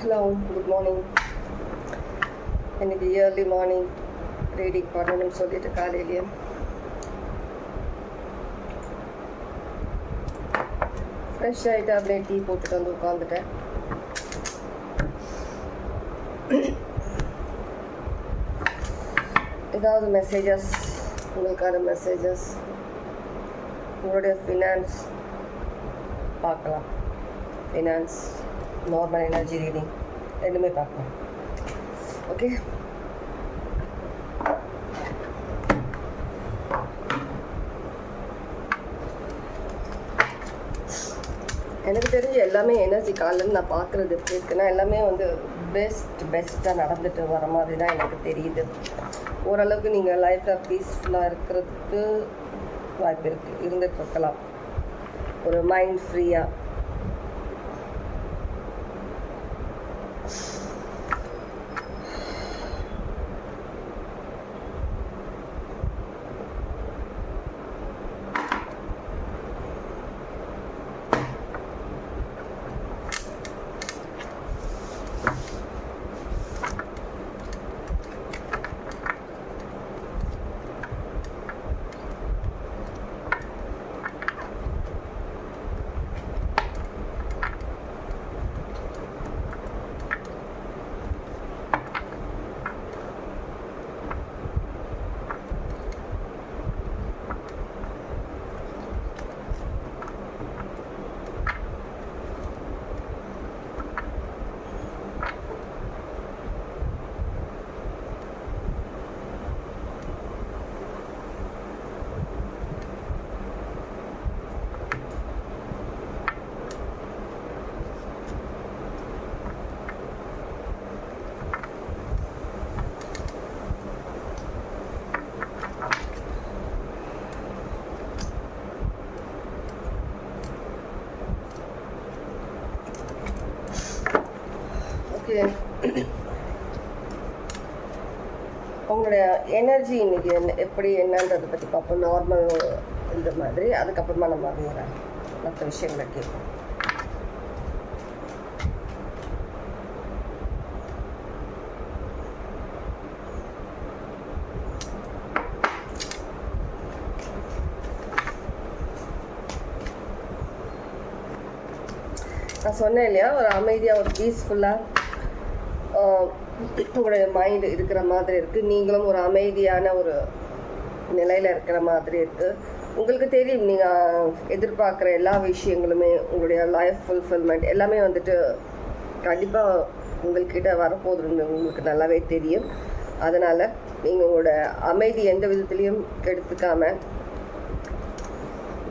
Hello, good morning. இன்னைக்கு early morning reading பண்ணணும்னு சொல்லிட்டு காலையிலேயே ஃப்ரெஷ் ஆகிட்டு அப்படியே டீ போட்டுட்டு வந்து உட்காந்துட்டேன். ஏதாவது மெசேஜஸ், உங்களுக்கான மெசேஜஸ், உங்களுடைய ஃபினான்ஸ் பார்க்கலாம். ஃபினான்ஸ், நார்மல் எனர்ஜி ரீடிங் ரெண்டுமே பார்க்கலாம். ஓகே, எனக்கு தெரிஞ்சு எல்லாமே எனர்ஜி காலையில் நான் பார்க்குறது எப்படி இருக்குன்னா எல்லாமே வந்து பெஸ்ட்டாக நடந்துட்டு வர மாதிரி தான் எனக்கு தெரியுது. ஓரளவுக்கு நீங்கள் லைஃப்பில் பீஸ்ஃபுல்லாக இருக்கிறதுக்கு வாய்ப்பு இருக்குது, இருந்துட்டு இருக்கலாம். ஒரு மைண்ட் ஃப்ரீயாக. உங்களுடைய எனர்ஜி இன்னைக்கு எப்படி என்னன்றதை பற்றி பார்ப்போம். நார்மல் இந்த மாதிரி, அதுக்கப்புறமா நம்ம வேறு மற்ற விஷயங்களை கேட்போம். நான் சொன்னேன் இல்லையா, ஒரு அமைதியாக, ஒரு பீஸ்ஃபுல்லாக உங்களுடைய மைண்டு இருக்கிற மாதிரி இருக்குது. நீங்களும் ஒரு அமைதியான ஒரு நிலையில் இருக்கிற மாதிரி இருக்குது. உங்களுக்கு தெரியும், நீங்கள் எதிர்பார்க்குற எல்லா விஷயங்களுமே, உங்களுடைய லைஃப் ஃபுல்ஃபில்மெண்ட் எல்லாமே வந்துட்டு கண்டிப்பாக உங்கள்கிட்ட வரப்போகுதுன்னு உங்களுக்கு நல்லாவே தெரியும். அதனால் நீங்கள் உங்களோட அமைதி எந்த விதத்துலேயும் கெடுத்துக்காமல்,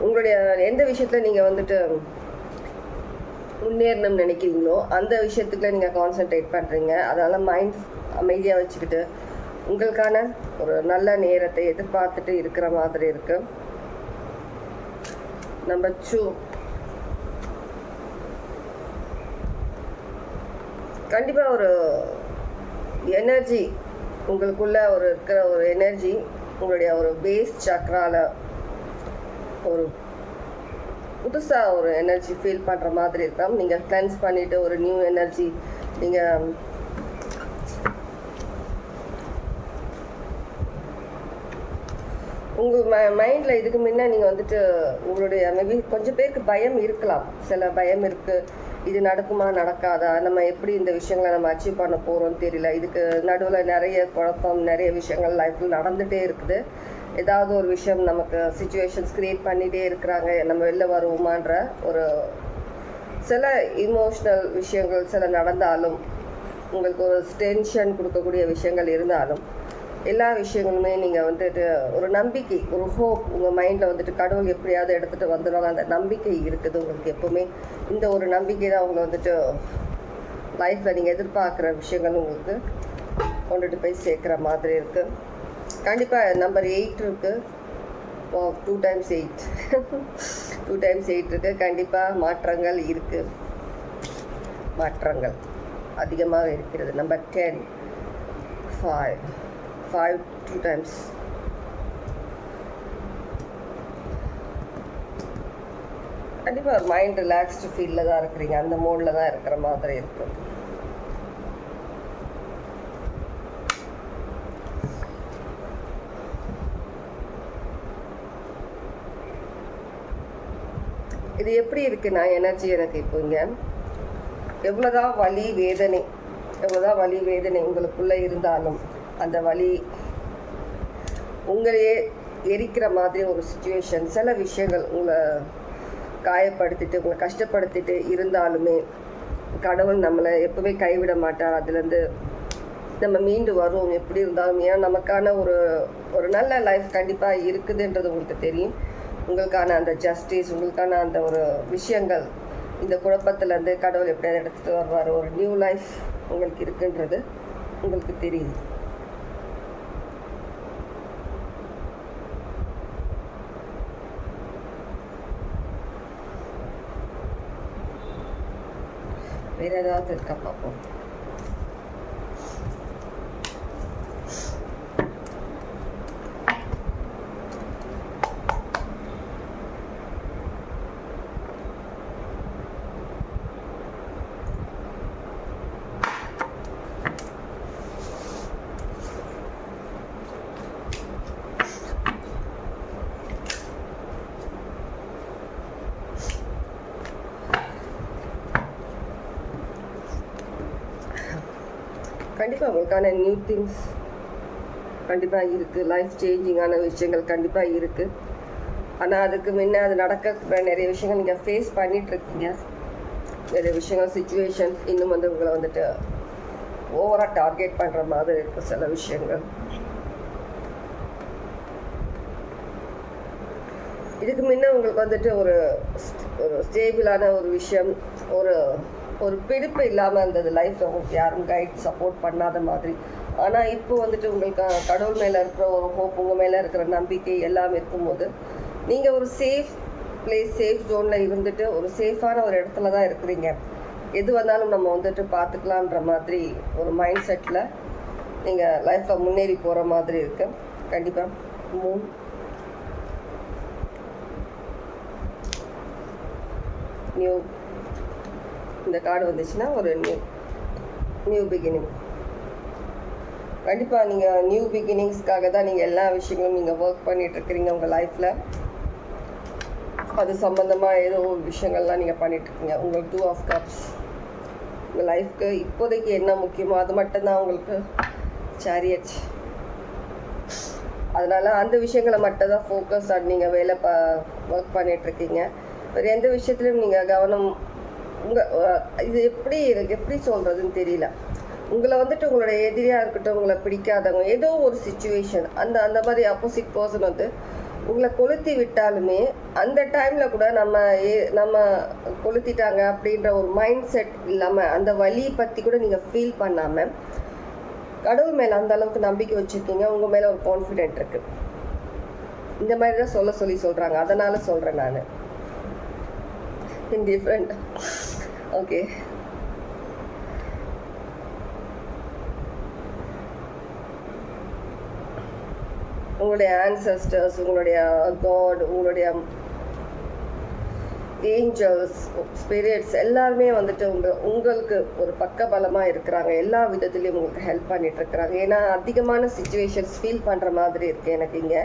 உங்களுடைய எந்த விஷயத்தில் நீங்கள் வந்துட்டு முன்னேறணும்னு நினைக்கிறீங்களோ அந்த விஷயத்துக்குள்ள நீங்கள் கான்சென்ட்ரேட் பண்ணுறீங்க. அதனால் மைண்ட் அமைதியாக வச்சுக்கிட்டு உங்களுக்கான ஒரு நல்ல நேரத்தை எதிர்பார்த்துட்டு இருக்கிற மாதிரி இருக்கு. நம்பர் 2, கண்டிப்பாக ஒரு எனர்ஜி உங்களுக்குள்ள ஒரு இருக்கிற ஒரு எனர்ஜி உங்களுடைய ஒரு பேஸ் சக்ரால ஒரு புதுசாக ஒரு எனர்ஜி ஃபீல் பண்ணுற மாதிரி இருக்கலாம். நீங்கள் கிளென்ஸ் பண்ணிவிட்டு ஒரு நியூ எனர்ஜி நீங்கள் உங்கள் மைண்டில் இதுக்கு முன்னே நீங்கள் வந்துட்டு உங்களுடைய மேபி கொஞ்சம் பேருக்கு பயம் இருக்கலாம். சில பயம் இருக்குது, இது நடக்குமா நடக்காதா, நம்ம எப்படி இந்த விஷயங்களை நம்ம அச்சீவ் பண்ண போகிறோம்னு தெரியல. இதுக்கு நடுவில் நிறைய குழப்பம், நிறைய விஷயங்கள் லைஃப்பில் நடந்துகிட்டே இருக்குது. ஏதாவது ஒரு விஷயம் நமக்கு சிச்சுவேஷன்ஸ் க்ரியேட் பண்ணிகிட்டே இருக்கிறாங்க, நம்ம வெளில வருவோமான்ற ஒரு சில இமோஷ்னல் விஷயங்கள் சில நடந்தாலும், உங்களுக்கு ஒரு டென்ஷன் கொடுக்கக்கூடிய விஷயங்கள் இருந்தாலும், எல்லா விஷயங்களுமே நீங்கள் வந்துட்டு ஒரு நம்பிக்கை, ஒரு ஹோப் உங்கள் மைண்டில் வந்துட்டு கடவுள் எப்படியாவது எடுத்துகிட்டு வந்துடுவாங்க, அந்த நம்பிக்கை இருக்குது உங்களுக்கு எப்போவுமே. இந்த ஒரு நம்பிக்கை தான் உங்களை வந்துட்டு லைஃப்பில் நீங்கள் எதிர்பார்க்குற விஷயங்கள் உங்களுக்கு கொண்டுட்டு போய் சேர்க்குற மாதிரி இருக்குது. கண்டிப்பாக நம்பர் 8 இருக்குது. 2 times 8 2 times 8 இருக்குது. கண்டிப்பாக மாற்றங்கள் இருக்குது, மாற்றங்கள் அதிகமாக இருக்கிறது. நம்பர் 10, 5 2 times கண்டிப்பாக ஒரு மைண்ட் ரிலாக்ஸ்டு ஃபீலில் தான் இருக்கிறீங்க, அந்த மோடில் தான் இருக்கிற மாதிரி இருக்கும். இது எப்படி இருக்குன்னா எனர்ஜி எனக்கு இப்போ இங்கே எவ்வளோதான் வலி வேதனை உங்களுக்குள்ளே இருந்தாலும் அந்த வலி உங்களையே எரிக்கிற மாதிரி ஒரு சுச்சுவேஷன், சில விஷயங்கள் உங்களை காயப்படுத்திட்டு உங்களை கஷ்டப்படுத்திட்டு இருந்தாலுமே கடவுள் நம்மளை எப்பவுமே கைவிட மாட்டார். அதுலேருந்து நம்ம மீண்டு வருவோம் எப்படி இருந்தாலும். ஏன்னா நமக்கான ஒரு நல்ல லைஃப் கண்டிப்பாக இருக்குதுன்றது உங்களுக்கு தெரியும். உங்களுக்கான அந்த ஜஸ்டிஸ், உங்களுக்கான அந்த ஒரு விஷயங்கள், இந்த குழப்பத்துலேருந்து கடவுள் எப்படியாவது எடுத்துகிட்டு வருவார். ஒரு நியூ லைஃப் உங்களுக்கு இருக்குன்றது உங்களுக்கு தெரியுது. வேறு ஏதாவது இருக்கா பார்ப்போம். கண்டிப்பாக உங்களுக்கான நியூ திங்ஸ் கண்டிப்பாக இருக்குது. லைஃப் சேஞ்சிங்கான விஷயங்கள் கண்டிப்பாக இருக்குது. ஆனால் அதுக்கு முன்னே அது நடக்கிற நிறைய விஷயங்கள் நீங்கள் ஃபேஸ் பண்ணிகிட்ருக்கீங்க. நிறைய விஷயங்கள் சுச்சுவேஷன்ஸ் இன்னும் உங்களை வந்துட்டு ஓவராக டார்கெட் பண்ணுற மாதிரி இருக்குது சில விஷயங்கள். இதுக்கு முன்னே உங்களுக்கு வந்துட்டு ஒரு ஸ்டேபிளான ஒரு விஷயம், ஒரு பிடிப்பு இல்லாமல் இருந்தது லைஃப்பில். உங்களுக்கு யாரும் கைட் சப்போர்ட் பண்ணாத மாதிரி. ஆனால் இப்போ வந்துட்டு உங்களுக்கு கடவுள் மேலே இருக்கிற ஒரு ஹோப், உங்கள் மேலே இருக்கிற நம்பிக்கை எல்லாம் இருக்கும்போது நீங்கள் ஒரு சேஃப் பிளேஸ், சேஃப் ஜோனில் இருந்துட்டு ஒரு சேஃபான ஒரு இடத்துல தான் இருக்கிறீங்க. எது வந்தாலும் நம்ம வந்துட்டு பார்த்துக்கலான்ற மாதிரி ஒரு மைண்ட் செட்டில் நீங்கள் லைஃப்பில் முன்னேறி போகிற மாதிரி இருக்குது. கண்டிப்பாக நியூ இந்த கார்டு வந்துச்சுன்னா ஒரு நியூ பிகினிங். கண்டிப்பாக நீங்கள் நியூ பிகினிங்ஸ்க்காக தான் நீங்கள் எல்லா விஷயங்களும் நீங்கள் ஒர்க் பண்ணிகிட்ருக்கிறீங்க உங்கள் லைஃப்பில். அது சம்மந்தமாக ஏதோ ஒரு விஷயங்கள்லாம் நீங்கள் பண்ணிகிட்ருக்கீங்க. உங்களுக்கு 2 of Cups உங்கள் லைஃப்க்கு இப்போதைக்கு என்ன முக்கியமோ அது மட்டும்தான் உங்களுக்கு சேரியட். அதனால் அந்த விஷயங்களை மட்டும் தான் ஃபோக்கஸ் நீங்கள் ஒர்க் பண்ணிகிட்ருக்கீங்க. வேறு எந்த விஷயத்துலையும் நீங்கள் கவனம் இது எப்படி சொல்கிறதுன்னு தெரியல. உங்களை வந்துட்டு உங்களோட எதிரியாக இருக்கட்டும், உங்களை பிடிக்காதவங்க, ஏதோ ஒரு சுச்சுவேஷன், அந்த மாதிரி ஆப்போசிட் பர்சன் வந்து உங்களை கொளுத்தி விட்டாலுமே அந்த டைமில் கூட நம்ம கொளுத்திட்டாங்க அப்படின்ற ஒரு மைண்ட் செட் இல்லாமல், அந்த வலியை பற்றி கூட நீங்கள் ஃபீல் பண்ணாமல் கடவுள் மேலே அந்த அளவுக்கு நம்பிக்கை வச்சுருக்கீங்க. உங்கள் மேலே ஒரு கான்ஃபிடென்ட் இருக்குது. இந்த மாதிரி தான் சொல்கிறாங்க. அதனால் சொல்கிறேன் நான். டிஃப்ரெண்ட். ஓகே, உங்களுடைய ஆன்சஸ்டர்ஸ், உங்களுடைய காட், உங்களுடைய ஏஞ்சல்ஸ், ஸ்பிரிட்ஸ் எல்லாருமே வந்துட்டு உங்களுக்கு ஒரு பக்கபலமாக இருக்கிறாங்க. எல்லா விதத்துலேயும் உங்களுக்கு ஹெல்ப் பண்ணிட்டு இருக்கிறாங்க. ஏன்னா அதிகமான சுச்சுவேஷன்ஸ் ஃபீல் பண்ணுற மாதிரி இருக்குது எனக்கு. இங்கே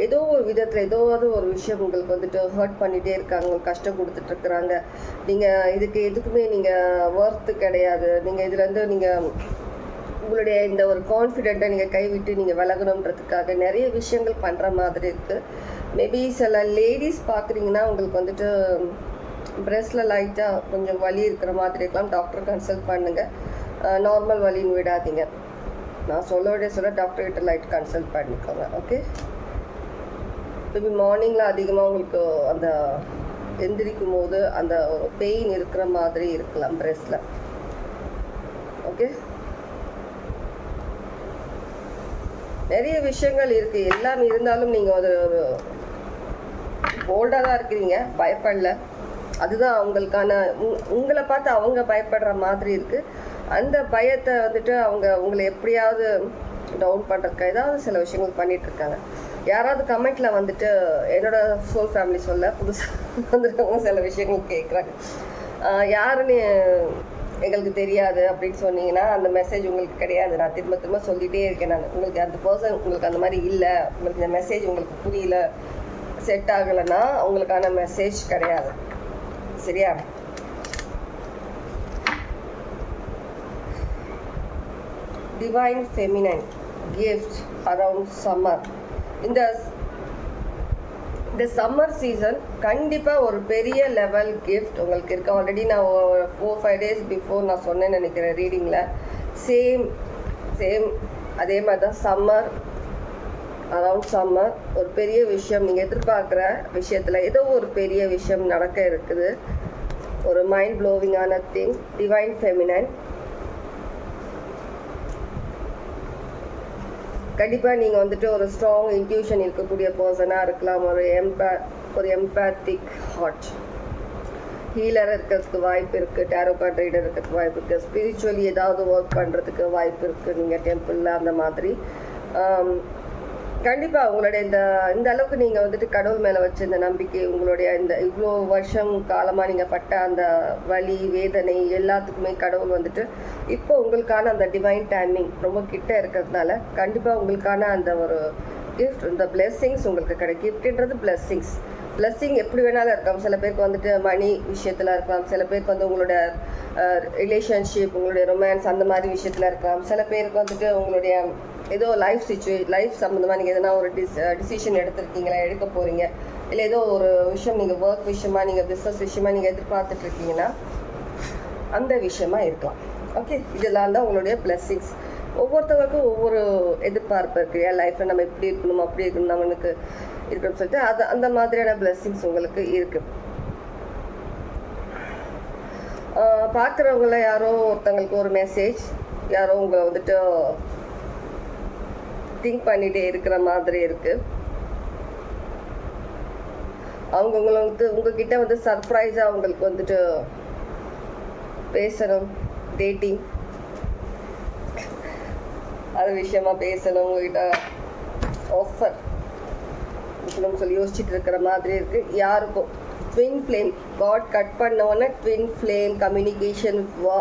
ஏதோ ஒரு விதத்தில் ஏதோவது ஒரு விஷயம் உங்களுக்கு வந்துட்டு ஹர்ட் பண்ணிகிட்டே இருக்காங்க, உங்களுக்கு கஷ்டம் கொடுத்துட்ருக்குறாங்க. நீங்கள் எதுக்குமே நீங்கள் ஒர்த்து கிடையாது. நீங்கள் இதுலேருந்து நீங்கள் உங்களுடைய இந்த ஒரு கான்ஃபிடென்ட்டை நீங்கள் கைவிட்டு நீங்கள் விலகணுன்றதுக்காக நிறைய விஷயங்கள் பண்ணுற மாதிரி இருக்குது. மேபி சில லேடிஸ் பார்க்குறீங்கன்னா உங்களுக்கு வந்துட்டு பிரெஸ்ட்டில் லைட்டாக கொஞ்சம் வலி இருக்கிற மாதிரி இருக்கலாம். டாக்டர் கன்சல்ட் பண்ணுங்கள். நார்மல் வலின்னு விடாதீங்க. நான் சொல்ல டாக்டர்கிட்ட லைட் கன்சல்ட் பண்ணிக்கோங்க. ஓகே, மேபி மார்னிங்கில் அதிகமாக உங்களுக்கு அந்த எந்திரிக்கும் போது அந்த ஒரு பெயின் இருக்கிற மாதிரி இருக்கலாம் பிரெஸ்ட்டில். ஓகே, நிறைய விஷயங்கள் இருக்குது. எல்லாம் இருந்தாலும் நீங்கள் ஒரு போல்டாக தான் இருக்கிறீங்க, பயப்படல. அதுதான் அவங்களுக்கான உங்களை பார்த்து அவங்க பயப்படுற மாதிரி இருக்குது. அந்த பயத்தை வந்துட்டு உங்களை எப்படியாவது டவுன் பண்ணுறதுக்கு ஏதாவது சில விஷயங்கள் பண்ணிகிட்ருக்காங்க. யாராவது கமெண்ட்டில் வந்துட்டு என்னோட சோல் ஃபேமிலி புதுசாக வந்துருக்கவங்க சில விஷயங்கள் கேட்குறாங்க. யாருன்னு எங்களுக்கு தெரியாது அப்படின்னு சொன்னீங்கன்னா அந்த மெசேஜ் உங்களுக்கு கிடையாது. நான் திரும்ப சொல்லிகிட்டே இருக்கேன். நான் உங்களுக்கு அந்த பர்சன் உங்களுக்கு அந்த மாதிரி இல்லை, உங்களுக்கு இந்த மெசேஜ் உங்களுக்கு புரியல, செட் ஆகலைன்னா உங்களுக்கான மெசேஜ் கிடையாது. சரியா? Divine feminine gift around summer. இந்த சம்மர் சீசன் கண்டிப்பாக ஒரு பெரிய லெவல் கிஃப்ட் உங்களுக்கு இருக்கு. ஆல்ரெடி நான் 4-5 days பிஃபோர் நான் சொன்னேன்னு நினைக்கிறேன் ரீடிங்கில். சேம் அதே மாதிரி தான் சம்மர், அரவுண்ட் சம்மர் ஒரு பெரிய விஷயம், நீங்கள் எதிர்பார்க்குற விஷயத்தில் ஏதோ ஒரு பெரிய விஷயம் நடக்க இருக்குது. ஒரு மைண்ட் ப்ளோவிங்கான திங். டிவைன் ஃபெமினைன் கண்டிப்பாக நீங்கள் வந்துட்டு ஒரு ஸ்ட்ராங் இன்ட்யூஷன் இருக்கக்கூடிய பர்சனாக இருக்கலாம். ஒரு எம்பேத்திக் ஹார்ட் ஹீலர் இருக்கிறதுக்கு வாய்ப்பு இருக்குது. டேரோ கார்ட் ரீடர் இருக்கிறதுக்கு வாய்ப்பு இருக்குது. ஸ்பிரிச்சுவலி ஏதாவது ஒர்க் பண்ணுறதுக்கு வாய்ப்பு இருக்குது. நீங்கள் டெம்பிளில் அந்த மாதிரி கண்டிப்பாக உங்களுடைய இந்த அளவுக்கு நீங்கள் வந்துட்டு கடவுள் மேலே வச்ச இந்த நம்பிக்கை, உங்களுடைய இந்த இவ்வளோ வருஷம் காலமாக நீங்கள் பட்ட அந்த வலி வேதனை எல்லாத்துக்குமே கடவுள் வந்துட்டு இப்போ உங்களுக்கான அந்த டிவைன் டைமிங் ரொம்ப கிட்ட இருக்கிறதுனால கண்டிப்பாக உங்களுக்கான அந்த ஒரு கிஃப்ட், இந்த பிளெஸ்ஸிங்ஸ் உங்களுக்கு கிடைக்கும். கிஃப்ட்ன்றது பிளெஸ்ஸிங் எப்படி வேணாலும் இருக்கலாம். சில பேருக்கு வந்துட்டு மணி விஷயத்தில் இருக்கலாம், சில பேருக்கு வந்து உங்களோட ரிலேஷன்ஷிப், உங்களுடைய ரொமான்ஸ் அந்த மாதிரி விஷயத்தில் இருக்கலாம். சில பேருக்கு வந்துட்டு உங்களுடைய ஏதோ லைஃப் சம்மந்தமாக நீங்கள் எதனா ஒரு டிசிஷன் எடுத்திருக்கீங்களா, எடுக்க போகிறீங்க, இல்லை ஏதோ ஒரு விஷயம் நீங்கள் ஒர்க் விஷயமா, நீங்கள் பிஸ்னஸ் விஷயமா நீங்கள் எதிர்பார்த்துட்ருக்கீங்கன்னா அந்த விஷயமா இருக்கலாம். ஓகே, இதெல்லாம் தான் உங்களுடைய பிளெஸ்ஸிங்ஸ். ஒவ்வொருத்தவருக்கும் ஒவ்வொரு எதிர்பார்ப்பு இருக்கு இல்லையா, லைஃப்பில் நம்ம இப்படி இருக்கணும் அப்படி இருக்கணும் நம்மளுக்கு இருக்குன்னு சொல்லிட்டு அந்த மாதிரியான பிளெஸ்ஸிங்ஸ் உங்களுக்கு இருக்குது. பார்க்குறவங்கள யாரோ ஒருத்தவங்களுக்கு ஒரு மெசேஜ், யாரோ உங்களை வந்துட்டு திங்க் பண்ணிகிட்டே இருக்கிற மாதிரி இருக்குது. உங்களை வந்து உங்ககிட்ட வந்து சர்ப்ரைஸாக உங்களுக்கு வந்துட்டு பேசணும், டேட்டிங் அது விஷயமா பேசணும், உங்ககிட்ட ஆஃபர் சொல்லி யோசிச்சுட்டு இருக்கிற மாதிரி இருக்குது. யாருக்கும் ட்வின் ஃப்ளேம் காட் கட் பண்ணவொன்னே ட்வின் ஃப்ளேம் கம்யூனிகேஷன். வா,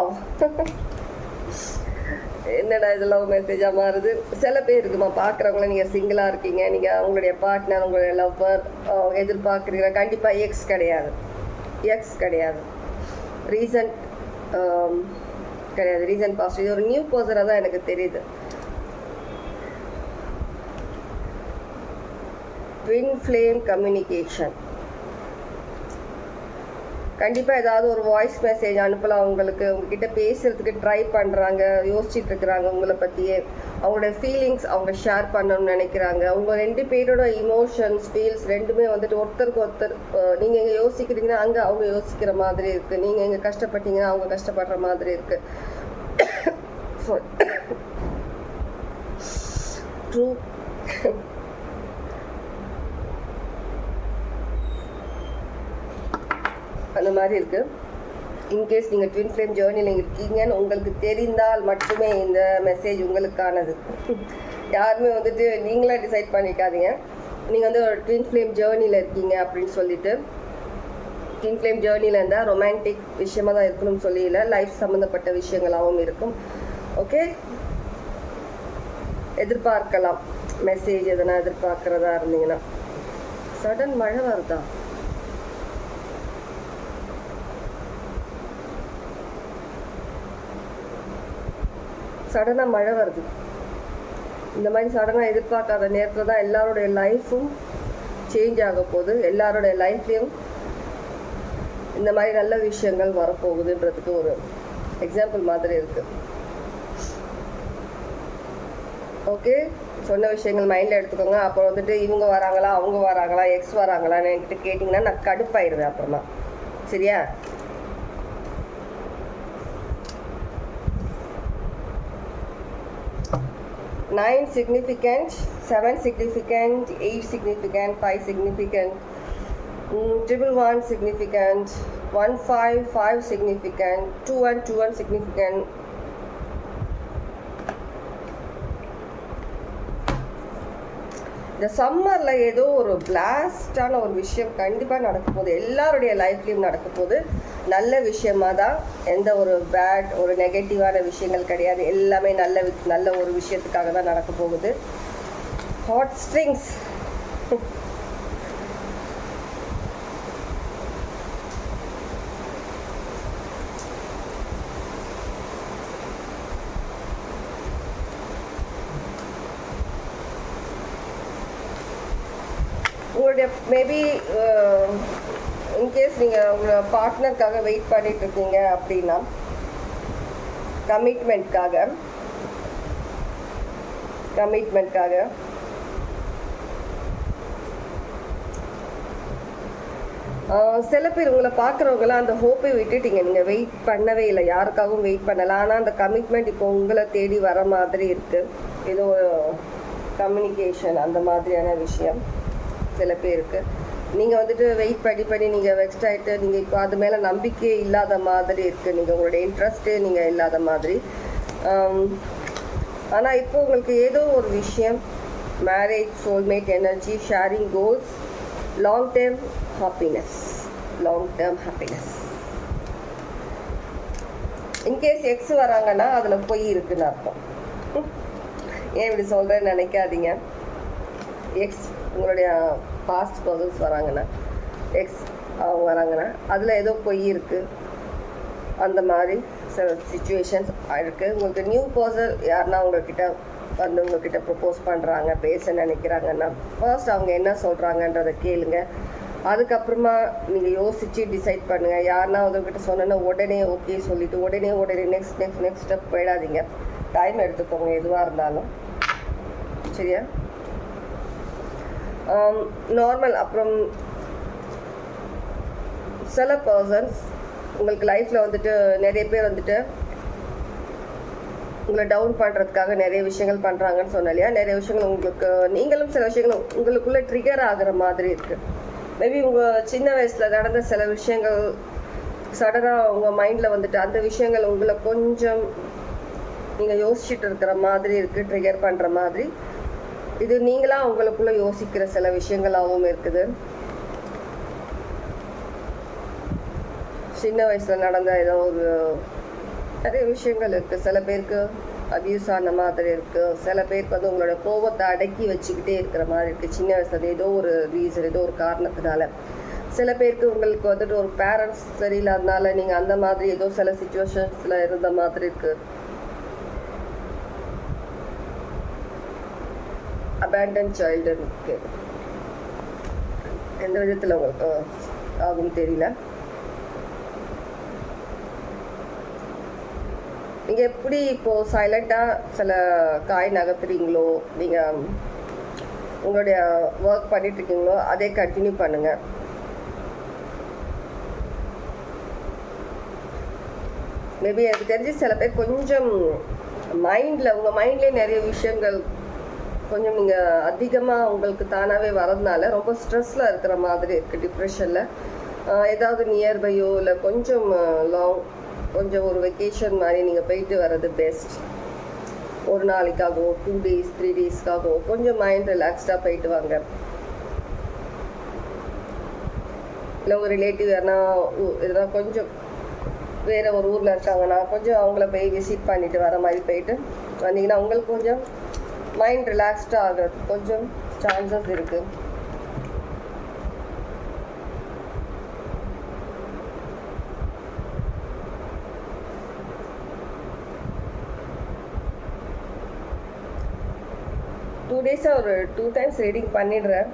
என்னடா இதெல்லாம் மெசேஜாக மாறுது. சில பேர் இருக்குமா பார்க்குறவங்கள, நீங்கள் சிங்கிளாக இருக்கீங்க, நீங்கள் உங்களுடைய பார்ட்னர், உங்களுடைய லவ்வர் எதிர்பார்க்குறீங்க. கண்டிப்பாக எக்ஸ் கிடையாது, ரீசன்ட் கிடையாது, ரீசன்ட் பாஸ்ட். இது ஒரு நியூ பர்சனாக தான் எனக்கு தெரியுது. ட்வின் ஃப்ளேம் கம்யூனிகேஷன் கண்டிப்பாக ஏதாவது ஒரு வாய்ஸ் மெசேஜ் அனுப்பலாம். உங்ககிட்ட பேசுகிறதுக்கு ட்ரை பண்ணுறாங்க, யோசிச்சுட்டு இருக்கிறாங்க உங்களை பற்றியே, அவங்களோட ஃபீலிங்ஸ் அவங்க ஷேர் பண்ணணும்னு நினைக்கிறாங்க. அவங்க 2 பேரோட இமோஷன்ஸ் ஃபீல்ஸ் ரெண்டுமே வந்துட்டு ஒருத்தருக்கு ஒருத்தர், நீங்கள் எங்கே யோசிக்கிறீங்கன்னா அங்கே அவங்க யோசிக்கிற மாதிரி இருக்குது, நீங்கள் எங்கே கஷ்டப்பட்டீங்கன்னா அவங்க கஷ்டப்படுற மாதிரி இருக்குது. ட்ரூ அந்த மாதிரி இருக்குது. இன்கேஸ் நீங்கள் ட்வின் ஃப்ளேம் ஜேர்னியில் இருக்கீங்கன்னு உங்களுக்கு தெரிந்தால் மட்டுமே இந்த மெசேஜ் உங்களுக்கானது. யாருமே வந்துட்டு நீங்களாக டிசைட் பண்ணிக்காதீங்க. நீங்கள் வந்து ஒரு ட்வின் ஃப்ளேம் ஜேர்னியில் இருக்கீங்க அப்படின்னு சொல்லிட்டு, ட்வின் ஃப்ளேம் ஜேர்னியில் இருந்தால் ரொமான்டிக் விஷயமாக தான் இருக்கணும்னு சொல்லியில, லைஃப் சம்மந்தப்பட்ட விஷயங்களாகவும் இருக்கும். ஓகே, எதிர்பார்க்கலாம் மெசேஜ் எதனா எதிர்பார்க்குறதா இருந்தீங்கன்னா. சடன் மழை வருதா? சடனாக மழை வருது. இந்த மாதிரி சடனாக எதிர்பார்க்காத நேரத்தில் தான் எல்லாருடைய லைஃப்பும் சேஞ்ச் ஆக போகுது. எல்லாருடைய லைஃப்லேயும் இந்த மாதிரி நல்ல விஷயங்கள் வரப்போகுதுன்றதுக்கு ஒரு எக்ஸாம்பிள் மாதிரி இருக்குது. ஓகே, சொன்ன விஷயங்கள் மைண்டில் எடுத்துக்கோங்க. அப்புறம் வந்துட்டு இவங்க வராங்களா, அவங்க வராங்களா, எக்ஸ் வராங்களான்னு என்கிட்ட கேட்டிங்கன்னா நான் கடுப்பாயிடுவேன் அப்புறமா. சரியா? Nine significant, 7 significant, 8 significant, 5 significant, 111 significant, 155 significant, 2121 significant. இந்த சம்மரில் ஏதோ ஒரு பிளாஸ்டான ஒரு விஷயம் கண்டிப்பாக நடக்க போகுது. எல்லாருடைய லைஃப்லேயும் நடக்க போகுது. நல்ல விஷயமாக தான், எந்த ஒரு பேட் ஒரு நெகட்டிவான விஷயங்கள் கிடையாது. எல்லாமே நல்ல ஒரு விஷயத்துக்காக தான் நடக்க போகுது. ஹாட் ஸ்ட்ரிங்ஸ் உங்களுடைய மேபி இன்கேஸ் நீங்கள் உங்களோட பார்ட்னருக்காக வெயிட் பண்ணிட்டு இருக்கீங்க அப்படின்னா கமிட்மெண்ட்காக சில பேர் உங்களை பார்க்குறவங்களாம் அந்த ஹோப்பை விட்டுட்டீங்க, நீங்கள் வெயிட் பண்ணவே இல்லை, யாருக்காகவும் வெயிட் பண்ணலை. ஆனால் அந்த கமிட்மெண்ட் இப்போ உங்களை தேடி வர மாதிரி இருக்குது. ஏதோ கம்யூனிகேஷன் அந்த மாதிரியான விஷயம் சில பேருக்கு. நீங்கள் வந்துட்டு வெயிட் பண்ணி நீங்கள் வெக்ஸ்ட் ஆகிட்டு நீங்கள் இப்போ அது மேலே நம்பிக்கையே இல்லாத மாதிரி இருக்குது, நீங்கள் உங்களுடைய இன்ட்ரெஸ்ட்டே நீங்கள் இல்லாத மாதிரி. ஆனால் இப்போ உங்களுக்கு ஏதோ ஒரு விஷயம், marriage, soulmate energy, sharing goals, long term happiness. In case X வராங்கன்னா அதில் பொய் இருக்குன்னு அர்த்தம். ஏன் இப்படி சொல்கிறேன்னு நினைக்காதீங்க. எக்ஸ் உங்களுடைய பாஸ்ட் பர்சன்ஸ் வராங்கன்னா, எக்ஸ் அவங்க வராங்கன்னா அதில் ஏதோ பொய் இருக்குது, அந்த மாதிரி சில சுச்சுவேஷன்ஸ் இருக்குது. உங்களுக்கு நியூ பர்சன் யாருன்னா உங்கள்கிட்ட வந்து உங்கள்கிட்ட ப்ரப்போஸ் பண்ணுறாங்க, பேச நினைக்கிறாங்கன்னா ஃபர்ஸ்ட் அவங்க என்ன சொல்கிறாங்கன்றதை கேளுங்க. அதுக்கப்புறமா நீங்கள் யோசித்து டிசைட் பண்ணுங்கள். யாருன்னா உங்கள்கிட்ட சொன்னோன்னா உடனே ஓகே சொல்லிவிட்டு உடனே நெக்ஸ்ட் ஸ்டெப் போயிடாதீங்க. டைம் எடுத்துக்கோங்க எதுவாக இருந்தாலும், சரியா? நார்மல். அப்புறம் சில பர்சன்ஸ் உங்களுக்கு லைஃப்பில் வந்துட்டு நிறைய பேர் வந்துட்டு உங்களை டவுன் பண்ணுறதுக்காக நிறைய விஷயங்கள் பண்ணுறாங்கன்னு சொன்னேன் இல்லையா? நிறைய விஷயங்கள் உங்களுக்கு, நீங்களும் சில விஷயங்கள் உங்களுக்குள்ளே ட்ரிகர் ஆகிற மாதிரி இருக்குது. மேபி உங்கள் சின்ன வயசில் நடந்த சில விஷயங்கள் சடனாக உங்கள் மைண்டில் வந்துட்டு அந்த விஷயங்கள் உங்களை கொஞ்சம் நீங்கள் யோசிச்சுட்டு இருக்கிற மாதிரி இருக்குது, ட்ரிகர் பண்ணுற மாதிரி. இது நீங்களாக உங்களுக்குள்ளே யோசிக்கிற சில விஷயங்களாகவும் இருக்குது. சின்ன வயசில் நடந்த ஏதோ ஒரு நிறைய விஷயங்கள் இருக்குது. சில பேருக்கு அப்யூஸ் ஆன மாதிரி இருக்குது. சில பேருக்கு வந்து உங்களோட கோபத்தை அடக்கி வச்சுக்கிட்டே இருக்கிற மாதிரி இருக்குது சின்ன வயசுல, ஏதோ ஒரு ரீசன், ஏதோ ஒரு காரணத்தினால. சில பேருக்கு உங்களுக்கு வந்துட்டு ஒரு பேரண்ட்ஸ் சரியில்லாதனால நீங்கள் அந்த மாதிரி ஏதோ சில சுச்சுவேஷன்ஸில் இருந்த மாதிரி இருக்குது. அபேண்டன் சைல்டு இருக்கு. எந்த விதத்தில் உங்களுக்கு ஆகும் தெரியல. நீங்கள் எப்படி இப்போது சைலண்ட்டாக சில காய் நகர்த்துறீங்களோ, நீங்கள் உங்களுடைய ஒர்க் பண்ணிட்டுருக்கீங்களோ அதே கண்டினியூ பண்ணுங்கள். மேபி எனக்கு தெரிஞ்சு சில பேர் கொஞ்சம் உங்கள் மைண்ட்லேயே நிறைய விஷயங்கள் கொஞ்சம் நீங்கள் அதிகமாக உங்களுக்கு தானாகவே வரதுனால ரொம்ப ஸ்ட்ரெஸ்ஸில் இருக்கிற மாதிரி இருக்குது, டிப்ரெஷனில். ஏதாவது நியர்பையோ இல்லை கொஞ்சம் கொஞ்சம் ஒரு வெக்கேஷன் மாதிரி நீங்கள் போயிட்டு வர்றது பெஸ்ட். ஒரு நாளைக்காகவோ 2 days 3 daysக்காகவோ கொஞ்சம் மைண்ட் ரிலாக்ஸ்டாக போயிட்டு வாங்க. இல்லை உங்கள் ரிலேட்டிவ் யாருன்னா எதனா கொஞ்சம் வேறு ஒரு ஊரில் இருக்காங்கன்னா கொஞ்சம் அவங்கள போய் விசிட் பண்ணிட்டு வர மாதிரி போயிட்டு வந்தீங்கன்னா உங்களுக்கு கொஞ்சம் மைண்ட் ரிலாக்ஸ்டாக ஆகிறதுக்கு கொஞ்சம் சான்சஸ் இருக்குது. டூ டேஸாக ஒரு 2 times ரீடிங் பண்ணிடுறேன்.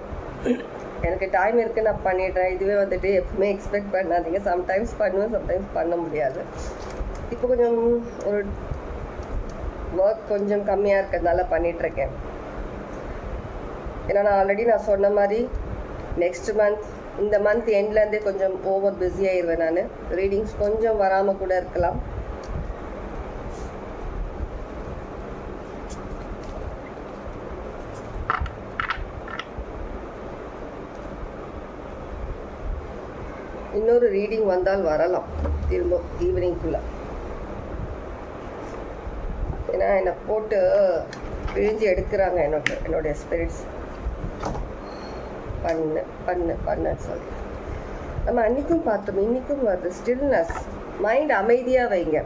எனக்கு டைம் இருக்குது, நான் பண்ணிடுறேன். இதுவே வந்துட்டு எப்பவுமே எக்ஸ்பெக்ட் பண்ணாதீங்க. சம்டைம்ஸ் பண்ணுவேன், சம்டைம்ஸ் பண்ண முடியாது. இப்போ கொஞ்சம் ஒரு ஒர்க் கொஞ்சம் கம்மியாக இருக்கிறதுனால பண்ணிகிட்ருக்கேன். ஏன்னா நான் ஆல்ரெடி சொன்ன மாதிரி நெக்ஸ்ட் மந்த், இந்த மந்த் எண்ட்லேருந்தே கொஞ்சம் ஓவர் பிஸியாகிடுவேன். நான் ரீடிங்ஸ் கொஞ்சம் வராமல் கூட இருக்கலாம். இன்னொரு ரீடிங் வந்தால் வரலாம் திரும்ப ஈவினிங்குள்ளே. ஏன்னா என்னை போட்டு பிழிஞ்சு எடுக்கிறாங்க என்னுடைய ஸ்பிரிட்ஸ். பண்ணு சொல்லி நம்ம அன்றைக்கும் பார்த்தோம், இன்றைக்கும் வருது. ஸ்டில்னஸ், மைண்ட் அமைதியாக வைங்க.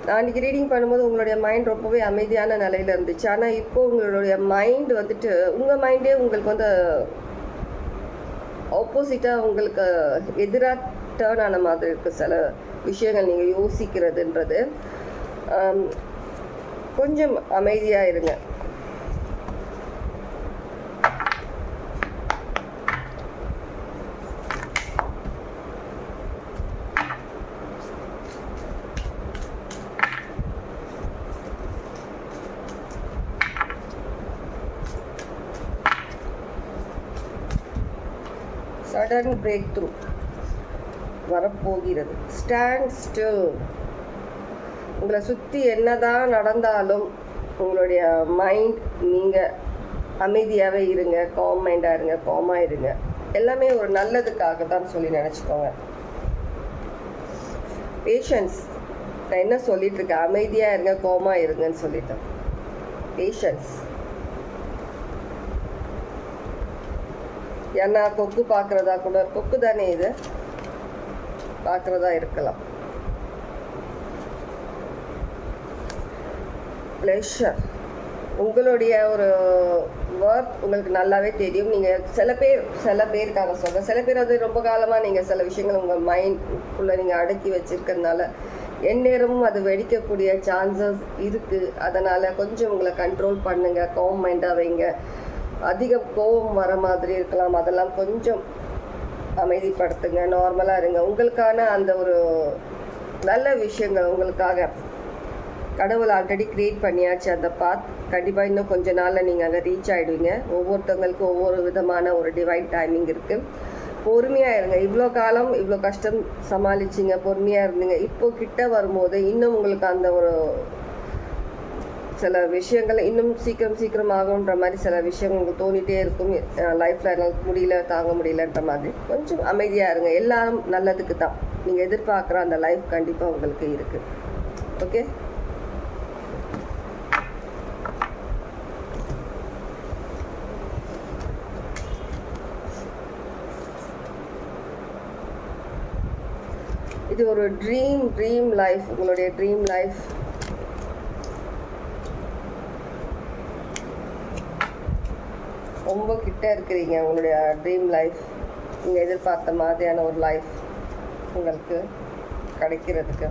நான் அன்றைக்கி ரீடிங் பண்ணும்போது உங்களுடைய மைண்ட் ரொம்பவே அமைதியான நிலையில் இருந்துச்சு. ஆனால் இப்போது உங்களுடைய மைண்ட் வந்துட்டு உங்கள் மைண்டே உங்களுக்கு வந்து ஆப்போசிட்டாக உங்களுக்கு எதிராக டேர்ன் ஆன மாதிரி இருக்குது. சில விஷயங்கள் நீங்கள் யோசிக்கிறதுன்றது. கொஞ்சம் அமைதியாக இருங்க. சடன் பிரேக் த்ரூ வரப்போகிறது. Stand still. உங்களை சுற்றி என்னதான் நடந்தாலும் உங்களுடைய மைண்ட், நீங்கள் அமைதியாகவே இருங்க, காம் மைண்டாக இருங்க, காமாக இருங்க. எல்லாமே ஒரு நல்லதுக்காக தான் சொல்லி நினச்சிக்கோங்க. பேஷன்ஸ். நான் என்ன சொல்லிட்டு இருக்கேன், அமைதியாக இருங்க, காமாக இருங்கன்னு சொல்லிட்டேன். பேஷன்ஸ். ஏன்னா கொக்கு பார்க்குறதா கூட, கொக்கு தானே இது, பார்க்குறதா இருக்கலாம். ப்ளஷர். உங்களுடைய ஒரு ஒர்க் உங்களுக்கு நல்லாவே தெரியும். நீங்கள் சில பேருக்காக சொல்கிறேன், சில பேர் அது ரொம்ப காலமாக நீங்கள் சில விஷயங்கள் உங்கள் மைண்ட்குள்ளே நீங்கள் அடக்கி வச்சுருக்கிறதுனால எந்நேரமும் அது வெடிக்கக்கூடிய சான்சஸ் இருக்குது. அதனால் கொஞ்சம் உங்களை கண்ட்ரோல் பண்ணுங்கள், காம் மைண்டாக வைங்க. அதிக கோபம் வர மாதிரி இருக்கலாம், அதெல்லாம் கொஞ்சம் அமைதிப்படுத்துங்க, நார்மலாக இருங்க. உங்களுக்கான அந்த ஒரு நல்ல விஷயங்கள் உங்களுக்காக கடவுள் ஆல்ரெடி க்ரியேட் பண்ணியாச்சு. அந்த பாத் கண்டிப்பாக இன்னும் கொஞ்ச நாளில் நீங்கள் அங்கே ரீச் ஆகிடுவீங்க. ஒவ்வொருத்தவங்களுக்கும் ஒவ்வொரு விதமான ஒரு டிவைன் டைமிங் இருக்குது. பொறுமையாக இருங்க. இவ்வளோ காலம் இவ்வளோ கஷ்டம் சமாளிச்சிங்க, பொறுமையாக இருந்தீங்க. இப்போ கிட்ட வரும்போது இன்னும் உங்களுக்கு அந்த ஒரு சில விஷயங்கள் இன்னும் சீக்கிரம் ஆகுன்ற மாதிரி சில விஷயங்கள் உங்களுக்கு தோணிகிட்டே இருக்கும். லைஃப்பில் என்னால் முடியல, தாங்க முடியலன்ற மாதிரி கொஞ்சம் அமைதியாக இருங்க. எல்லாரும் நல்லதுக்கு தான். நீங்கள் எதிர்பார்க்குற அந்த லைஃப் கண்டிப்பாக உங்களுக்கு இருக்குது. ஓகே, இது ஒரு ட்ரீம் லைஃப். உங்களுடைய ட்ரீம் லைஃப் ரொம்ப கிட்ட இருக்கிறீங்க. உங்களுடைய ட்ரீம் லைஃப், நீங்கள் எதிர்பார்த்த மாதிரியான ஒரு லைஃப் உங்களுக்கு கிடைக்கிறதுக்கு.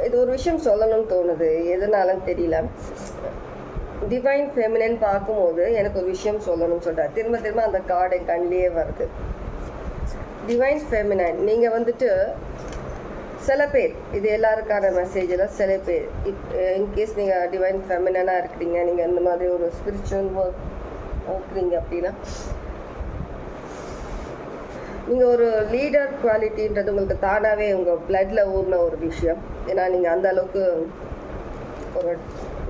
இது ஒரு விஷயம் சொல்லணும்னு தோணுது, எதனாலும் தெரியல. டிவைன் ஃபெமினன் பார்க்கும்போது எனக்கு ஒரு விஷயம் சொல்லணும்னு சொல்கிறார். திரும்ப அந்த கார்டு என் கண்ணிலேயே வருது. டிவைன் ஃபெமினன், நீங்கள் வந்துட்டு சில பேர், இது எல்லாருக்கான மெசேஜில் சில பேர் இன்கேஸ் நீங்கள் டிவைன் ஃபெமினனாக இருக்கிறீங்க, நீங்கள் இந்த மாதிரி ஒரு ஸ்பிரிச்சுவல் ஒர்க் இருக்கிறீங்க அப்படின்னா நீங்கள் ஒரு லீடர் குவாலிட்டின்றது உங்களுக்கு தானாகவே உங்கள் பிளட்டில் ஊர்ன ஒரு விஷயம். ஏன்னா நீங்கள் அந்த அளவுக்கு ஒரு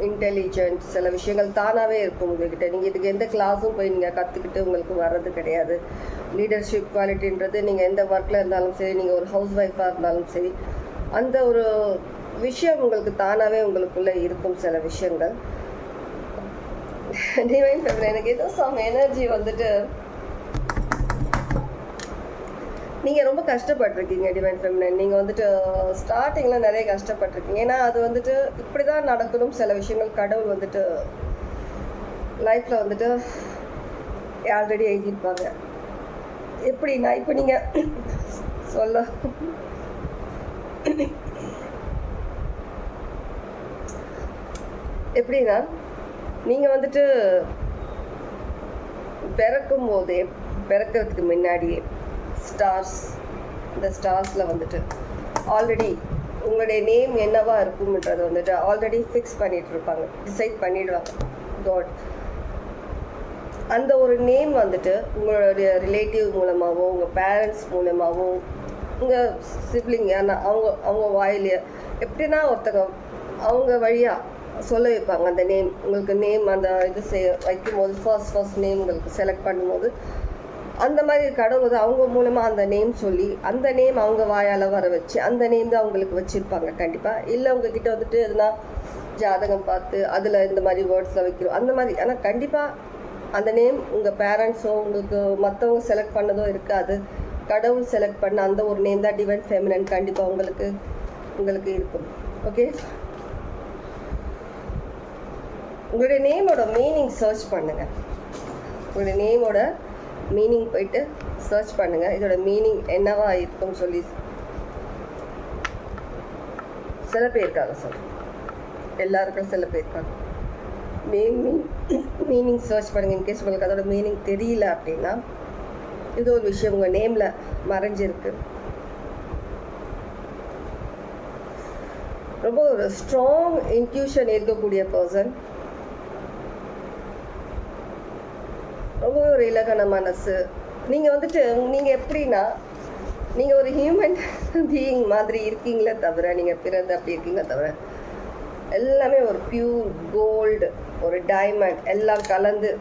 இன்டெலிஜென்ட், சில விஷயங்கள் தானாகவே இருக்கும் உங்கள்கிட்ட. நீங்கள் இதுக்கு எந்த கிளாஸும் போய் நீங்கள் கற்றுக்கிட்டு உங்களுக்கு வர்றது கிடையாது. லீடர்ஷிப் குவாலிட்டின்றது நீங்கள் எந்த ஒர்க்கில் இருந்தாலும் சரி, நீங்கள் ஒரு ஹவுஸ் ஒய்ஃபாக இருந்தாலும் சரி, அந்த ஒரு விஷயம் உங்களுக்கு தானாகவே உங்களுக்குள்ளே இருக்கும். சில விஷயங்கள் டிவைன் ஃபெமினன், எனக்கு ஏதோ சம் எனர்ஜி வந்துட்டு நீங்கள் ரொம்ப கஷ்டப்பட்டிருக்கீங்க. டிவைன் ஃபெமினன், நீங்கள் வந்துட்டு ஸ்டார்டிங்கில் நிறைய கஷ்டப்பட்டிருக்கீங்க. ஏன்னா அது வந்துட்டு இப்படி தான் நடக்கணும். சில விஷயங்கள் கடவுள் வந்துட்டு லைஃப்பில் வந்துட்டு ஆல்ரெடி எழுதியிருப்பாங்க. எப்படின்னா இப்போ நீங்கள் சொல்ல எப்படின்னா நீங்கள் வந்துட்டு பிறக்கிறதுக்கு முன்னாடியே இந்த ஸ்டார்ஸில் வந்துட்டு ஆல்ரெடி உங்களுடைய நேம் என்னவா இருக்கும்ன்றது வந்துட்டு ஆல்ரெடி ஃபிக்ஸ் பண்ணிட்டு இருப்பாங்க, டிசைட் பண்ணிடுவாங்க காட். அந்த ஒரு நேம் வந்துட்டு உங்களுடைய ரிலேட்டிவ் மூலமாகவோ, உங்கள் பேரண்ட்ஸ் மூலமாகவோ, உங்கள் சிப்ளிங் அவங்க வாயிலே எப்படின்னா ஒருத்தங்க அவங்க வழியாக சொல்ல வைப்பாங்க. அந்த நேம் உங்களுக்கு நேம் அந்த இது வைக்கும் போது ஃபர்ஸ்ட் நேம் உங்களுக்கு செலக்ட் பண்ணும்போது அந்த மாதிரி கடவுள் வந்து அவங்க மூலமாக அந்த நேம் சொல்லி அந்த நேம் அவங்க வாயால் வர வச்சு அந்த நேம் தான் அவங்களுக்கு வச்சுருப்பாங்க கண்டிப்பாக. இல்லை உங்ககிட்ட வந்துட்டு எதுனா ஜாதகம் பார்த்து அதில் இந்த மாதிரி வேர்ட்ஸில் வைக்கிறோம் அந்த மாதிரி. ஆனால் கண்டிப்பாக அந்த நேம் உங்கள் பேரண்ட்ஸோ உங்களுக்கு மற்றவங்க செலக்ட் பண்ணதோ இருக்காது. கடவுள் செலக்ட் பண்ண அந்த ஒரு நேம் தான் டிவைன் ஃபெமினன் கண்டிப்பாக உங்களுக்கு இருக்கும். ஓகே, உங்களுடைய நேமோட மீனிங் சர்ச் பண்ணுங்கள். உங்களுடைய நேமோட மீனிங் போயிட்டு சர்ச் பண்ணுங்கள். இதோட மீனிங் என்னவா இருக்கும்னு சொல்லி சில பேருக்காக சொல்கிறேன், எல்லாருக்கும் சில பேருக்காக நேம் மீனிங் சர்ச் பண்ணுங்கள். இன்கேஸ் உங்களுக்கு அதோட மீனிங் தெரியல அப்படின்னா, இது ஒரு விஷயம் உங்கள் நேமில் மறைஞ்சிருக்கு. ரொம்ப ஒரு ஸ்ட்ராங் இன்ட்யூஷன் இருக்கக்கூடிய பர்சன், ரொம்பவே ஒரு இலகன மனசு. நீங்கள் வந்துட்டு நீங்கள் எப்படின்னா, நீங்கள் ஒரு ஹியூமன் பீயிங் மாதிரி இருக்கீங்களே தவிர, நீங்கள் பிறந்து அப்படி இருக்கீங்களே தவிர, எல்லாமே ஒரு பியூர் கோல்டு, ஒரு டைமண்ட் எல்லாம் கலந்து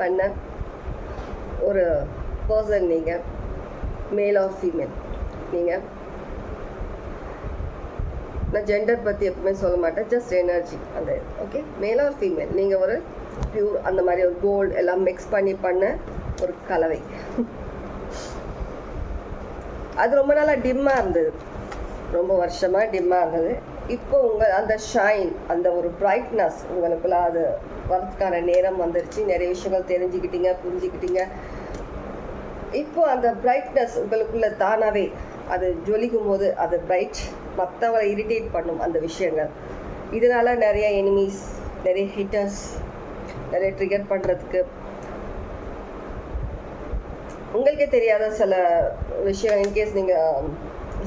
பண்ண ஒரு பர்சன் நீங்கள். மேல் ஆர் ஃபீமேல், நீங்கள் நான் ஜெண்டர் பற்றி எப்பவுமே சொல்ல மாட்டேன், ஜஸ்ட் எனர்ஜி அந்த. ஓகே, மேல் ஆர் ஃபீமேல், நீங்கள் ஒரு பியூர் அந்த மாதிரி ஒரு கோல்டு எல்லாம் மிக்ஸ் பண்ண ஒரு கலவை. அது ரொம்ப நாளாக டிம்மாக இருந்தது, ரொம்ப வருஷமாக டிம்மாக இருந்தது. இப்போ உங்கள் அந்த ஷைன், அந்த ஒரு பிரைட்னஸ் உங்களுக்குள்ள அது வரதுக்கான நேரம் வந்துருச்சு. நிறைய விஷயங்கள் தெரிஞ்சுக்கிட்டீங்க, புரிஞ்சுக்கிட்டீங்க. இப்போ அந்த பிரைட்னஸ் உங்களுக்குள்ள தானாகவே அது ஜொலிக்கும் போது அது பிரைட், மற்றவங்களை இரிட்டேட் பண்ணும் அந்த விஷயங்கள். இதனால நிறைய எனிமீஸ், நிறைய ஹிட்டர்ஸ், நிறைய ட்ரிகர் பண்ணுறதுக்கு உங்களுக்கே தெரியாத சில விஷயம். இன்கேஸ் நீங்கள்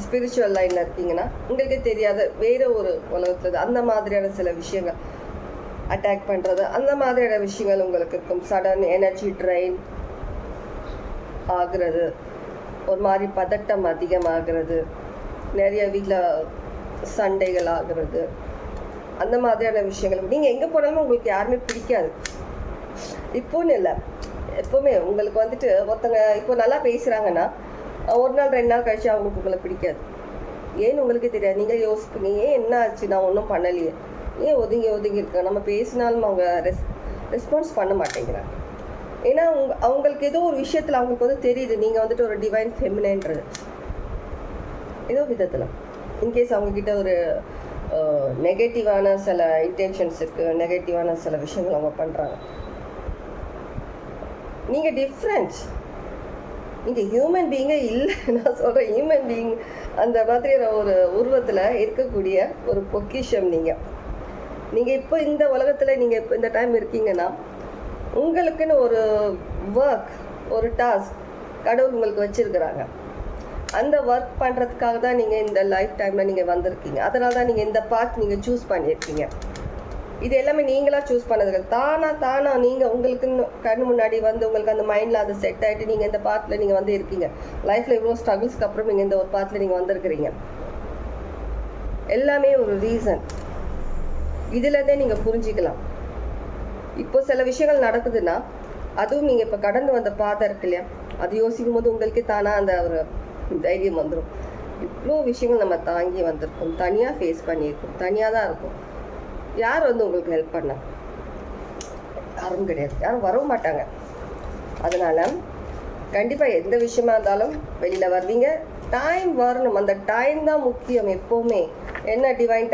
ஸ்பிரிச்சுவல் லைனில் இருக்கீங்கன்னா, உங்களுக்கே தெரியாத வேறு ஒரு உலகத்தில் அந்த மாதிரியான சில விஷயங்கள் அட்டாக் பண்ணுறது, அந்த மாதிரியான விஷயங்கள் உங்களுக்கு இருக்கும். சடன் எனர்ஜி ட்ரெயின் ஆகிறது, ஒரு மாதிரி பதட்டம் அதிகமாகிறது, நிறைய வீட்டில் சண்டைகள் ஆகிறது, அந்த மாதிரியான விஷயங்கள். நீங்கள் எங்கே போனாலும் உங்களுக்கு யாருமே பிடிக்காது. இப்போன்னு இல்லை, எப்போவுமே உங்களுக்கு வந்துட்டு ஒருத்தங்க இப்போ நல்லா பேசுகிறாங்கன்னா, ஒரு நாள் 2 நாள் கழிச்சு அவங்களுக்கு உங்களை பிடிக்காது. ஏன்னு உங்களுக்கே தெரியாது. நீங்கள் யோசிப்பீங்க, ஏன் என்ன ஆச்சு, நான் ஒன்றும் பண்ணலையே, ஏன் ஒதுங்கி இருக்கேன், நம்ம பேசினாலும் அவங்க ரெஸ்பான்ஸ் பண்ண மாட்டேங்கிறாங்க. ஏன்னா அவங்களுக்கு ஏதோ ஒரு விஷயத்தில் அவங்களுக்கு வந்து தெரியுது, நீங்கள் வந்துட்டு ஒரு டிவைன் ஃபெமினன்றது ஏதோ விதத்தில். இன்கேஸ் அவங்கக்கிட்ட ஒரு நெகட்டிவான சில இன்டென்ஷன்ஸ் இருக்குது, நெகட்டிவான சில விஷயங்கள் அவங்க பண்ணுறாங்க. நீங்கள் டிஃப்ரெண்ட், நீங்கள் ஹியூமன் பீயிங்கே இல்லை, நான் சொல்கிறேன் ஹியூமன் பீயிங் அந்த மாதிரியான ஒரு உருவத்தில் இருக்கக்கூடிய ஒரு பொக்கிஷம். நீங்கள் இப்போ இந்த உலகத்தில் நீங்கள் இப்போ இந்த டைம் இருக்கீங்கன்னா, உங்களுக்குன்னு ஒரு ஒர்க், ஒரு டாஸ்க் கடவுள் உங்களுக்கு வச்சுருக்கிறாங்க. அந்த ஒர்க் பண்ணுறதுக்காக தான் நீங்கள் இந்த லைஃப் டைமில் நீங்கள் வந்திருக்கீங்க. அதனால தான் நீங்கள் இந்த பார்ட் நீங்கள் சூஸ் பண்ணியிருக்கீங்க. இது எல்லாமே நீங்களாக சூஸ் பண்ணதுக்கு தானாக நீங்கள் உங்களுக்குன்னு கண்ணு முன்னாடி வந்து உங்களுக்கு அந்த மைண்டில் அது செட் ஆகிட்டு நீங்கள் இந்த பாத்தில் நீங்கள் வந்து இருக்கீங்க. லைஃப்பில் இவ்வளோ ஸ்ட்ரகிள்ஸ்க்கு அப்புறம் நீங்கள் இந்த ஒரு பாத்தில் நீங்கள் வந்திருக்கிறீங்க. எல்லாமே ஒரு ரீசன். இதுலேருந்தே நீங்கள் புரிஞ்சிக்கலாம். இப்போ சில விஷயங்கள் நடக்குதுன்னா, அதுவும் நீங்கள் இப்போ கடந்து வந்த பாதை இருக்கு இல்லையா, அது யோசிக்கும் போது உங்களுக்கே தானாக அந்த ஒரு தைரியம் வந்துடும். இவ்வளோ விஷயங்கள் நம்ம தாங்கி வந்திருக்கோம், தனியாக ஃபேஸ் பண்ணியிருக்கோம், தனியாக தான் இருக்கும். யார் வந்து உங்களுக்கு ஹெல்ப் பண்ண? யாரும் கிடையாது, யாரும் வரவும் மாட்டாங்க. அதனால் கண்டிப்பாக எந்த விஷயமா இருந்தாலும் வெளியில் வருவீங்க. டைம் வரணும், அந்த டைம் தான் முக்கியம் எப்போவுமே. என்ன டிவைன்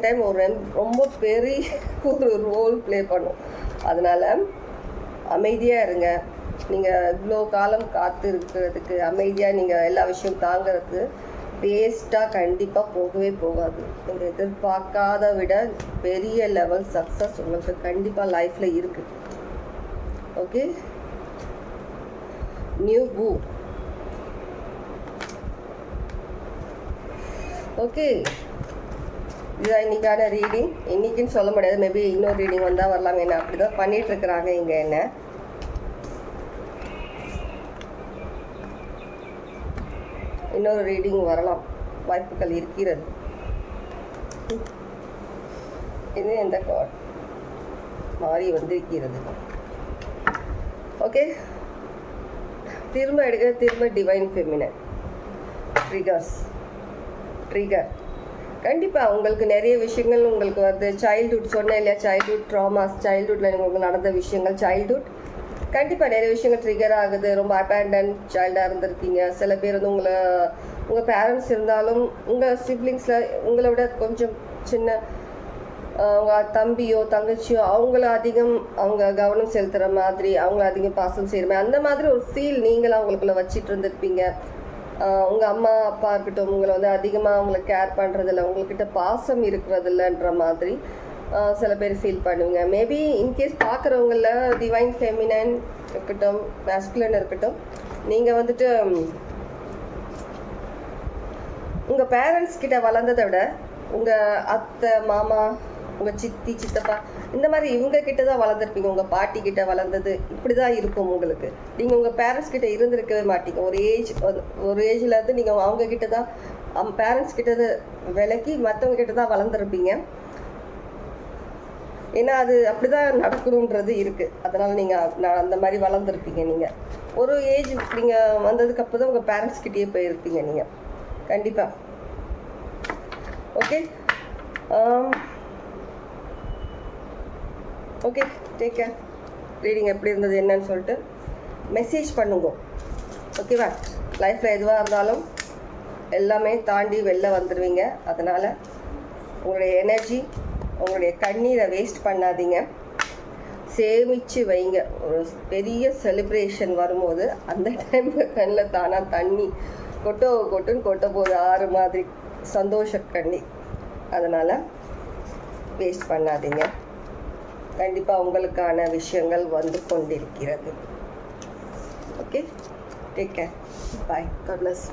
டைம் ஒரு ரொம்ப பெரிய ஒரு ரோல் ப்ளே பண்ணும். அதனால் அமைதியாக இருங்க. நீங்கள் இவ்வளோ காலம் காத்து இருக்கிறதுக்கு, அமைதியாக நீங்கள் எல்லா விஷயம் தாங்கிறதுக்கு வேஸ்ட்டாக கண்டிப்பாக போகவே போகாது. நீங்கள் எதிர்பார்க்காத விட பெரிய லெவல் சக்ஸஸ் உங்களுக்கு கண்டிப்பாக லைஃப்பில் இருக்குது. ஓகே, நியூ பூ. ஓகே, இதுதான் இன்றைக்கான ரீடிங். இன்றைக்கின்னு சொல்ல முடியாது, மேபி இன்னொரு ரீடிங் வந்தால் வரலாம். என்ன அப்படி தான் பண்ணிகிட்ருக்குறாங்க இங்கே. என்ன இன்னொரு ரீடிங் வரலாம், வாய்ப்புகள் இருக்கிறது. இது எந்த கார்டு மாறி வந்திருக்கிறது. ஓகே, திரும்ப எடுக்க, திரும்ப டிவைன் ஃபெமினன் ட்ரிகர். கண்டிப்பாக உங்களுக்கு நிறைய விஷயங்கள் உங்களுக்கு வந்து சைல்ட்ஹுட் சொன்னேன் இல்லையா, சைல்ட்ஹுட் ட்ராமாஸ், சைல்ட்ஹுட்டில் உங்களுக்கு நடந்த விஷயங்கள், சைல்ட்ஹுட் கண்டிப்பாக நிறைய விஷயங்கள் ட்ரிகர் ஆகுது. ரொம்ப அபேண்டன் சைல்டாக இருந்திருக்கீங்க. சில பேர் வந்து உங்கள் பேரண்ட்ஸ் இருந்தாலும் உங்கள் சிப்ளிங்ஸில் உங்களை விட கொஞ்சம் சின்ன உங்கள் தம்பியோ தங்கச்சியோ அவங்க கவனம் செலுத்துகிற மாதிரி, அவங்கள அதிகம் பாசம் செய்கிற மாதிரி, அந்த மாதிரி ஒரு ஃபீல் நீங்களும் அவங்களுக்குள்ள வச்சிட்டு இருந்திருப்பீங்க. உங்கள் அம்மா அப்பா இருக்கட்டும், உங்களை வந்து அதிகமாக அவங்கள கேர் பண்ணுறதில்ல, உங்கள்கிட்ட பாசம் இருக்கிறதில்லன்ற மாதிரி சில பேர் ஃபீல் பண்ணுவீங்க. மேபி இன்கேஸ் பார்க்குறவங்கள டிவைன் ஃபெமினன் இருக்கட்டும், மேஸ்குலன் இருக்கட்டும், நீங்கள் வந்துட்டு உங்கள் பேரண்ட்ஸ் கிட்ட வளர்ந்ததை விட உங்கள் அத்தை, மாமா, உங்கள் சித்தி, சித்தப்பா இந்த மாதிரி இவங்க கிட்ட தான் வளர்ந்துருப்பீங்க. உங்கள் பாட்டி கிட்ட வளர்ந்தது இப்படி தான் இருக்கும் உங்களுக்கு. நீங்கள் உங்கள் பேரண்ட்ஸ் கிட்ட இருந்திருக்கவே மாட்டீங்க. ஒரு ஏஜில் இருந்து நீங்கள் அவங்க கிட்ட தான், அவங்க பேரண்ட்ஸ் கிட்ட விலக்கி மற்றவங்க கிட்ட தான் வளர்ந்துருப்பீங்க. ஏன்னா அது அப்படி தான் நடக்கணுன்றது இருக்குது. அதனால் நீங்கள் அந்த மாதிரி வளர்ந்துருப்பீங்க. நீங்கள் ஒரு ஏஜ் நீங்கள் வந்ததுக்கு அப்போ தான் உங்கள் பேரண்ட்ஸ் கிட்டேயே போயிருப்பீங்க நீங்கள் கண்டிப்பாக. Okay okay, take care. Reading எப்படி இருந்தது என்னன்னு சொல்லிட்டு மெசேஜ் பண்ணுங்க. ஓகேவா? லைஃப்பில் எதுவாக இருந்தாலும் எல்லாமே தாண்டி வெளில வந்துடுவீங்க. அதனால் உங்களுடைய எனர்ஜி, உங்களுடைய கண்ணீரை வேஸ்ட் பண்ணாதீங்க, சேமித்து வைங்க. ஒரு பெரிய செலிப்ரேஷன் வரும்போது அந்த டைமில் கண்ணில் தானாக தண்ணி கொட்டுன்னு கொட்ட போகுது, ஆறு மாதிரி சந்தோஷ கண்ணி. அதனால் வேஸ்ட் பண்ணாதீங்க. கண்டிப்பாக உங்களுக்கான விஷயங்கள் வந்து கொண்டிருக்கிறது. ஓகே, டேக் கேர், பாய், காட் பிளஸ்.